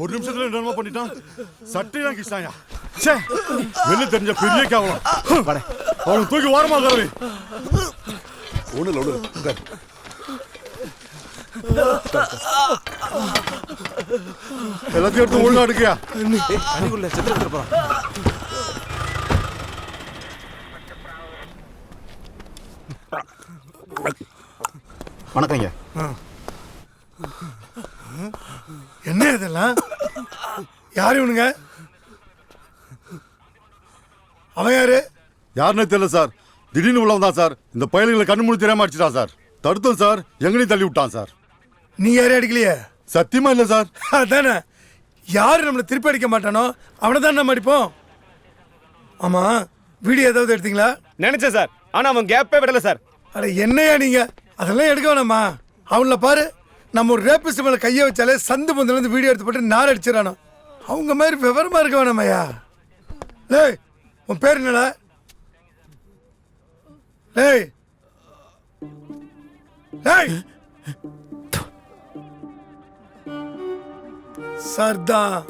ஒரு நிமிஷத்துல என்னமா பண்ணிட்டான். சட்டையெல்லாம் கிஷ்டாயா. ச்சே, வெளில தெரிஞ்ச பெரிய கேவலம். அவனை தூக்கி ஓரமா தரவே. ஒண்ணு எல்லாத்தையும் எடுத்து ஒழுங்கா எடுக்கியா. தண்ணிக்குள்ள செத்து எடுத்துட்டு போறான். வணக்கங்க. என்ன இதெல்லாம்? யாரு இவனுங்க? அவன் யாரு? யாருன்னே தெரியல சார். திடீர்னு உள்ள வந்தான் சார். இந்த பயலுங்களை கண்ணு மூடி தெரியாம அடிச்சிட்டான் சார். தடுத்தோம் சார், எங்களையும் தள்ளி விட்டான் சார். நீ யாரையும் அடிக்கலையே? சத்தியமா இல்ல சார். அதானே, யாரு நம்மளை திருப்பி அடிக்க மாட்டானோ அவனை தான் நம்ம அடிப்போம். ஆமா, வீடியோ ஏதாவது எடுத்தீங்களா? நினைச்சேன் சார், ஆனா அவன் கேப்பே விடல சார். அட என்னையா நீங்க, அதெல்லாம் எடுக்க வேணாமா? அவங்கள பாரு, நம்ம ஒரு ரேபிஸ்ட் மேல கையை வச்சாலே சந்து பந்துல இருந்து வீடியோ எடுத்து போட்டு நார் அடிச்சிடறானோ. அவங்க மாதிரி விவரமா இருக்க வேணாமையா? லேய், உன் பேர் என்னடா? லேய் லேய், சர்தான்.